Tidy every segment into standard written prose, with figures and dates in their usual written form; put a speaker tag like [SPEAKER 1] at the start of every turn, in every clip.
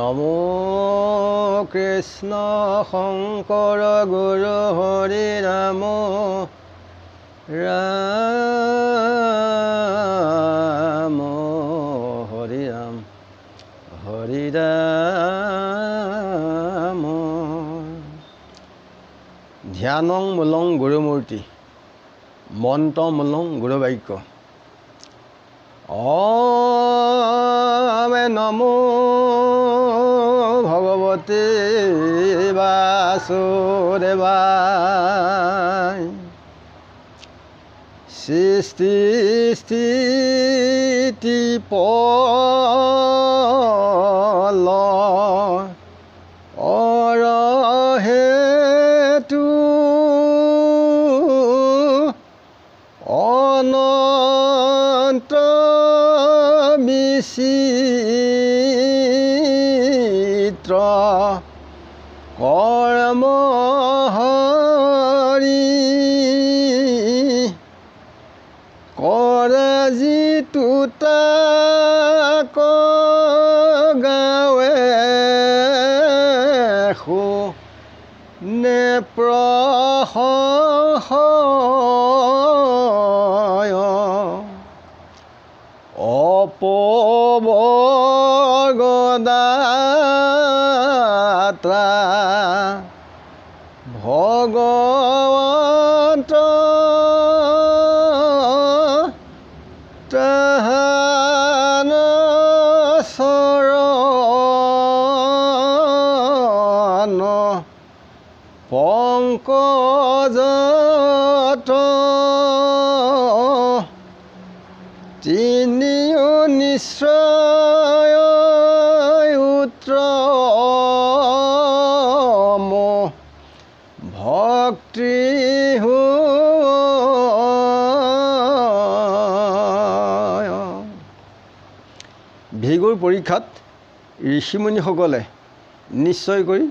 [SPEAKER 1] নমো কৃষ্ণ শংকৰ গুৰু হৰি ৰাম ৰাম হৰি ৰাম হৰি ৰাম। ধ্যানং মূলং গুৰুমূৰ্তি মন্ত্ৰ মূলং গুৰু বাক্য। ॐ नमो भगवते वासुदेवाय। सृष्टि स्थिति प्रलय हेतु অনন্ত বিচিত্ৰ কৰ্ম হৰি কৰে যিটো তাক গাৱে শুনে প্ৰশংসয়। অপবৰ্গদাতা ভগৱন্ত তাহান চৰণ পংকজত তিনিও নিশ্চয় উত্তম ভক্তি ভিগুৰ পৰীক্ষাত ঋষিমুনিসকলে নিশ্চয় কৰি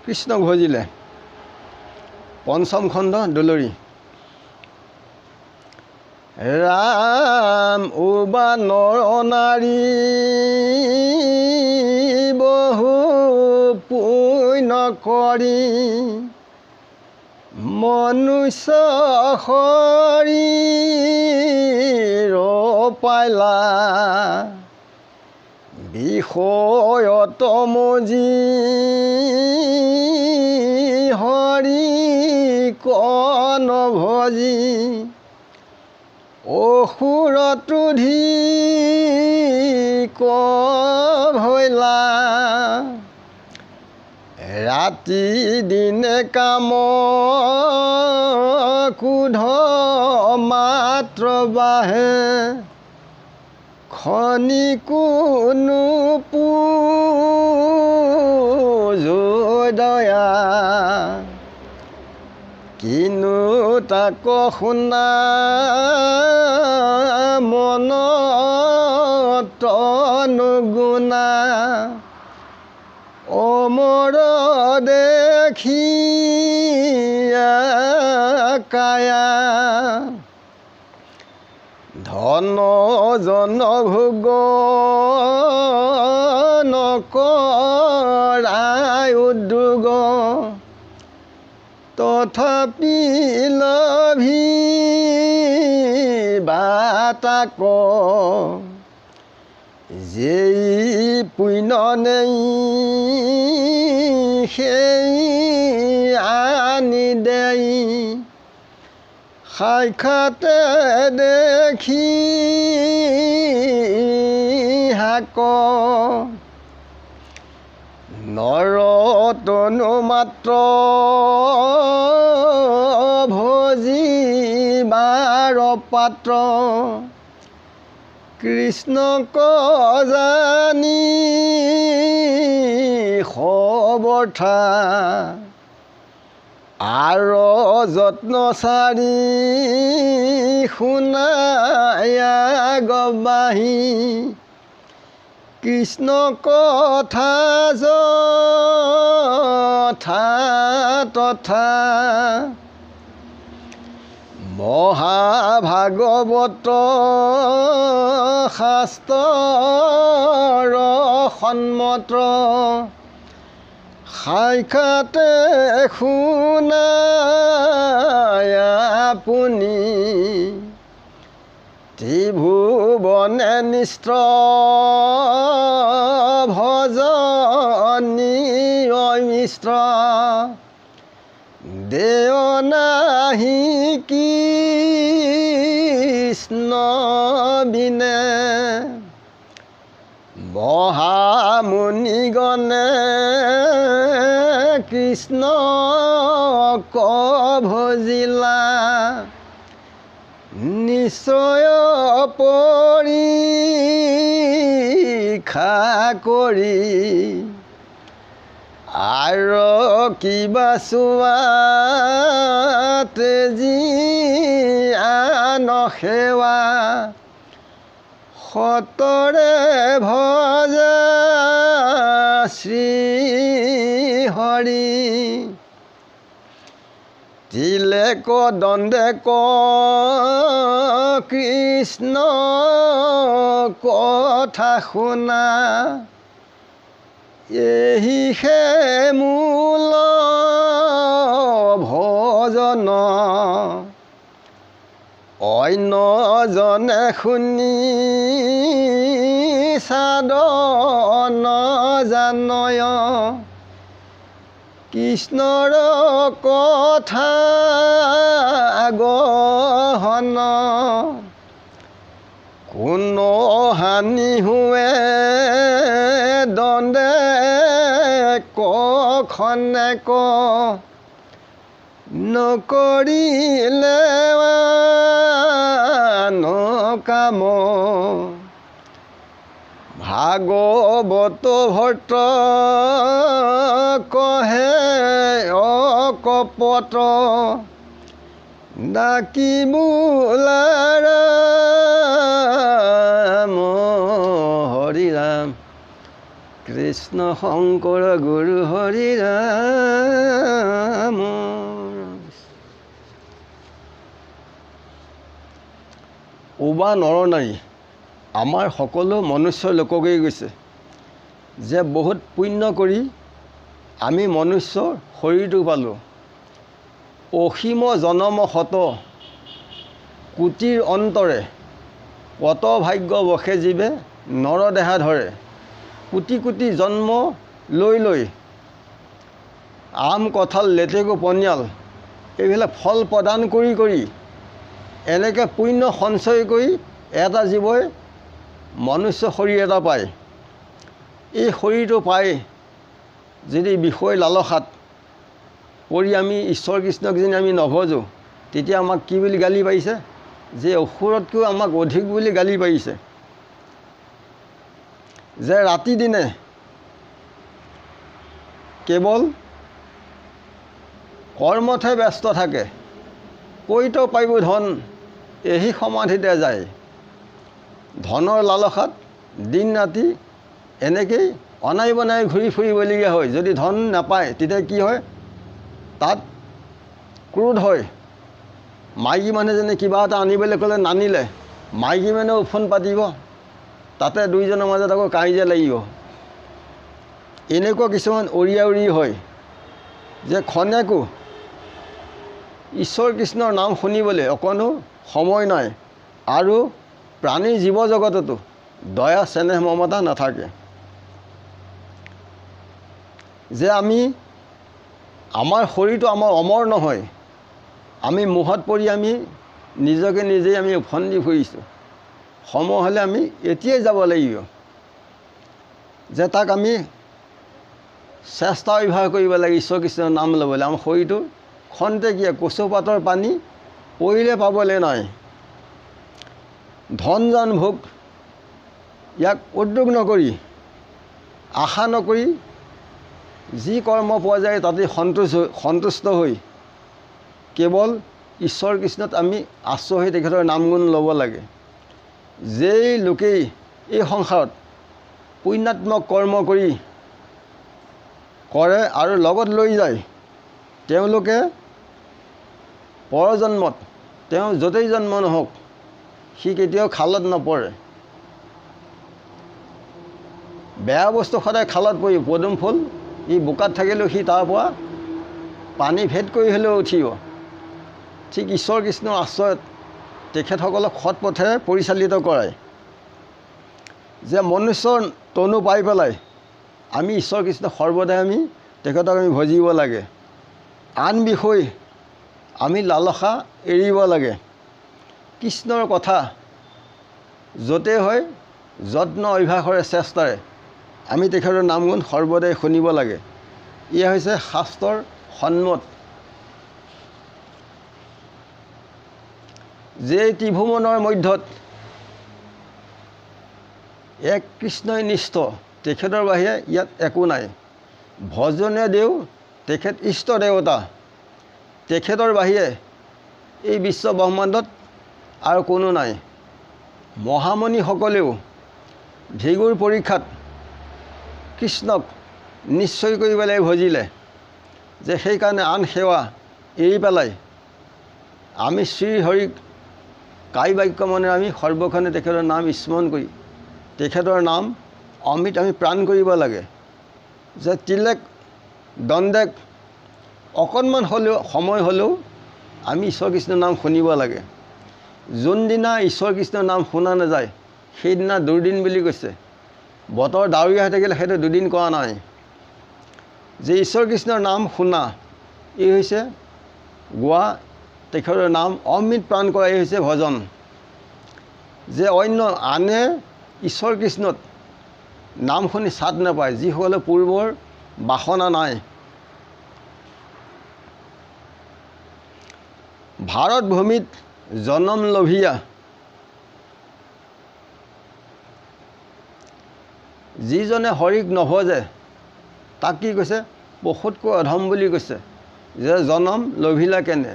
[SPEAKER 1] কৃষ্ণক ভজিলে। পঞ্চম খণ্ড দুলৰী। ৰাম উবা নৰ নাৰী বহু পুণ্য কৰি মনুষ্য শৰীৰ পাইলা বিষয়ত মজি হৰি কন ভজি অসুৰতো ধিক ভৈলা ৰাতি দিনে কাম ক্ৰোধ মাত্ৰ বাঢ়ে খনি কোনো দয়া কিনো তাক শুনা মনত নুগুণা অমৰ দেখি কায়া ধন জন ভোগ নকৰাই উদ্যোগ তথাপি লভি বাতাক যেই পুণ্য নেই সেই আনি দেই সাক্ষাতে দেখি হাক নৰতনু মাত্ৰ ভজিবাৰ পাত্ৰ কৃষ্ণক জানি সবৰ্থা আৰ যত্ন চাৰি শুনায়া গবাহি কৃষ্ণ কথা যথা তথা মহা ভাগৱত শাস্ত্ৰৰ সন্মত সাক্ষাতে শুনাই আপুনি ত্ৰিভুৱনে নিষ্ঠ ভজনী মিশ্ৰ দেও নাহি কৃষ্ণ বিনে মহামুনিগণে কৃষ্ণক ভজিলা নিশ্চয় পৰীক্ষা কৰি আৰু কিবা চোৱাতে যি আন সেৱা সতৰে ভজা শ্ৰী হৰি তিলেক দণ্ডে কৃষ্ণ কথা শুনা এহিহে মূল ভজন অন্যজনে শুনি সাধন জানয় কৃষ্ণৰ কথা গহন কোনো হানি হুৱে দণ্ডে খনে নকৰিলে কাম ভাগৱত ভট্ট কহে অকপট ডাকি বোলাৰ হৰি ৰাম কৃষ্ণ শংকৰ গুৰু হৰি ৰাম। ওবা নৰনাৰী আমাৰ সকলো মনুষ্য লোককেই গৈছে যে বহুত পুণ্য কৰি আমি মনুষ্যৰ শৰীৰটো পালোঁ। অসীম জনম শত কোটিৰ অন্তৰে কত ভাগ্য বসে জীৱে নৰদেহা ধৰে। কোটি কোটি জন্ম লৈ লৈ আম কঁঠাল লেটেকু পনিয়াল এইবিলাক ফল প্ৰদান কৰি কৰি এনেকৈ পুণ্য সঞ্চয় কৰি এটা জীৱই মনুষ্য শৰীৰ এটা পায়। এই শৰীৰটো পাই যদি বিষয় লালসাত পৰি আমি ঈশ্বৰ কৃষ্ণক যদি আমি নভজোঁ তেতিয়া আমাক কি বুলি গালি পাৰিছে যে অসুৰতকৈও আমাক অধিক বুলি গালি পাৰিছে। যে ৰাতি দিনে কেৱল কৰ্মতহে ব্যস্ত থাকে কৈত পাৰিব ধন এহি সমাধিতে যায়। ধনৰ লালসাত দিন ৰাতি এনেকেই অনাই বনাই ঘূৰি ফুৰিবলগীয়া হয়। যদি ধন নাপায় তেতিয়া কি হয় তাত ক্ৰোধ হয়। মাইকী মানুহজনে কিবা এটা আনিবলৈ ক'লে নানিলে মাইকী মানুহে উফোন পাতিব, তাতে দুইজনৰ মাজত আকৌ কাজিয়া লাগিব। এনেকুৱা কিছুমান অৰিয়া উৰি হয় যে খনেকো ঈশ্বৰ কৃষ্ণৰ নাম শুনিবলৈ অকণো সময় নাই আৰু প্ৰাণী জীৱ জগততো দয়া চেনেহ মমতা নাথাকে। যে আমাৰ শৰীৰটো আমাৰ অমৰ নহয়, আমি মোহত পৰি আমি নিজকে নিজেই আমি উফন্দি ফুৰিছোঁ। সময় হ'লে আমি এতিয়াই যাব লাগিব যে তাক আমি চেষ্টা অভ্যাস কৰিব লাগে ঈশ্বৰ কৃষ্ণৰ নাম ল'বলৈ। আমাৰ শৰীৰটো খন্তেকীয়া কচুপাতৰ পানী পৰিলে পাবলৈ নাই। ধন জন ভোগ ইয়াক উদ্যোগ নকৰি আশা নকৰি যি কৰ্ম পোৱা যায় তাতে সন্তুষ্ট হৈ কেৱল ঈশ্বৰ কৃষ্ণত আমি আশ্ৰয় হৈ তেখেতৰ নাম গুণ ল'ব লাগে। যেই লোকেই এই সংসাৰত পুণ্যাত্মক কৰ্ম কৰে আৰু লগত লৈ যায় তেওঁলোকে পৰজন্মত তেওঁ য'তেই জন্ম নহওক সি কেতিয়াও খালত নপৰে। বেয়া বস্তু সদায় খালত পৰিব। পদুম ফুল ই বোকাত থাকিলেও সি তাৰ পৰা পানী ভেদ কৰি হ'লেও উঠিব। ঠিক ঈশ্বৰ কৃষ্ণৰ আশ্ৰয়ত তেখেতসকলক সৎ পথেৰে পৰিচালিত কৰায়। যে মনুষ্যৰ তনু পাই পেলাই আমি ঈশ্বৰ কৃষ্ণ সৰ্বদাই আমি তেখেতক আমি ভজিব লাগে। আন বিষয় আমি লালসা এৰিব লাগে। কৃষ্ণৰ কথা য'তে হয় যত্ন অভ্যাসৰে চেষ্টাৰে আমি তেখেতৰ নাম গুণ সৰ্বদাই শুনিব লাগে। এয়া হৈছে শাস্ত্ৰৰ সন্মত। যে ত্ৰিভুৱনৰ মধ্যত এক কৃষ্ণই নিষ্ঠ, তেখেতৰ বাহিৰে ইয়াত একো নাই। ভজনীয় দেও তেখেত ইষ্ট দেৱতা, তেখেতৰ বাহিৰে এই বিশ্ব ব্ৰহ্মাণ্ডত আৰু কোনো নাই। মহামণিসকলেও ভিগুৰ পৰীক্ষাত কৃষ্ণক নিশ্চয় কৰি পেলাই ভজিলে যে সেইকাৰণে আন সেৱা এৰি পেলাই আমি শ্ৰীহৰিক কাই বাক্য মনে আমি সৰ্বক্ষণে তেখেতৰ নাম স্মৰণ কৰি তেখেতৰ নাম অমৃত আমি প্ৰাণ কৰিব লাগে। যে তিলেক দণ্ডেক অকণমান হ'লেও সময় হ'লেও আমি ঈশ্বৰ কৃষ্ণৰ নাম শুনিব লাগে। যোনদিনা ঈশ্বৰ কৃষ্ণৰ নাম শুনা নাযায় সেইদিনা দুৰ্দিন বুলি কৈছে। বতৰ ডাৱৰীয়া হৈ থাকিলে সেইটো দুদিন কৰা নাই। যে ঈশ্বৰ কৃষ্ণৰ নাম শুনা এই হৈছে গোৱা, তেখেতৰ নাম অমৃত প্ৰাণ কৰা এই হৈছে ভজন। যে অন্য আনে ঈশ্বৰ কৃষ্ণত নাম শুনি স্বাদ নাপায়, যিসকলে পূৰ্বৰ বাসনা নাই। ভাৰত ভূমিত জনম লভিয়া যিজনে হৰিক নভজে তাক কি কৈছে? পশুতকৈ অধম বুলি কৈছে। যে জনম লভিলা কেনে,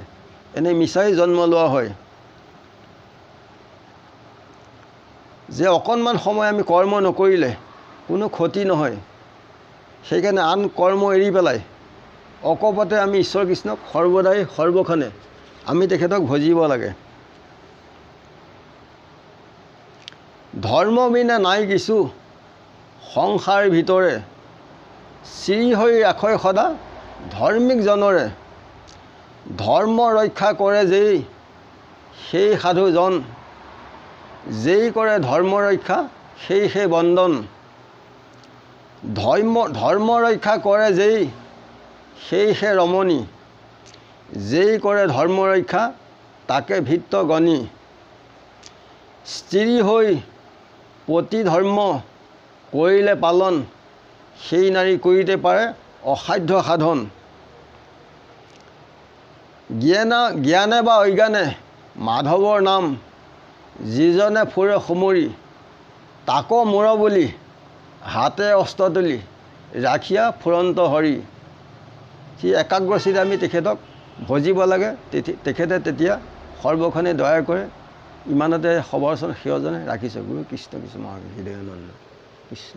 [SPEAKER 1] এনেই মিছাই জন্ম লোৱা হয়। যে অকণমান সময় আমি কৰ্ম নকৰিলে কোনো ক্ষতি নহয়, সেইকাৰণে আন কৰ্ম এৰি পেলাই অকপতে আমি ঈশ্বৰ কৃষ্ণক সৰ্বদাই সৰ্বক্ষণে আমি তেখেতক ভজিব লাগে। ধৰ্ম বিনা নাই কিছু সংসাৰ ভিতৰে, শ্ৰীহৰি ৰাখয় সদা ধৰ্মিক জনৰে। ধৰ্ম ৰক্ষা কৰে যেই সেই সাধুজন, যেই কৰে ধৰ্ম ৰক্ষা সেই বন্দন। ধৰ্ম ৰক্ষা কৰে যেই সেই ৰমণী, যেই কৰে ধৰ্ম ৰক্ষা তাকে ভিত্ত গণি। স্ত্ৰী হৈ পতি ধৰ্ম কৰিলে পালন, সেই নাৰী কৰিতে পাৰে অসাধ্য সাধন। জ্ঞানে বা অজ্ঞানে মাধৱৰ নাম, যিজনে ফুৰে সুমৰি তাকো মূৰ বুলি, হাতে অস্ত্ৰ তুলি ৰাখিয়া ফুৰন্ত হৰি। সি একাগ্ৰচিতে আমি তেখেতক ভজিব লাগে। তেখেতে তেতিয়া সৰ্বক্ষণে দয়া কৰে। ইমানতে সবৰচন সেৱজনে ৰাখিছে। গুৰু কৃষ্ণ কৃষ্ণ মহাবীৰ হৃদয়ানন্দ কৃষ্ণ।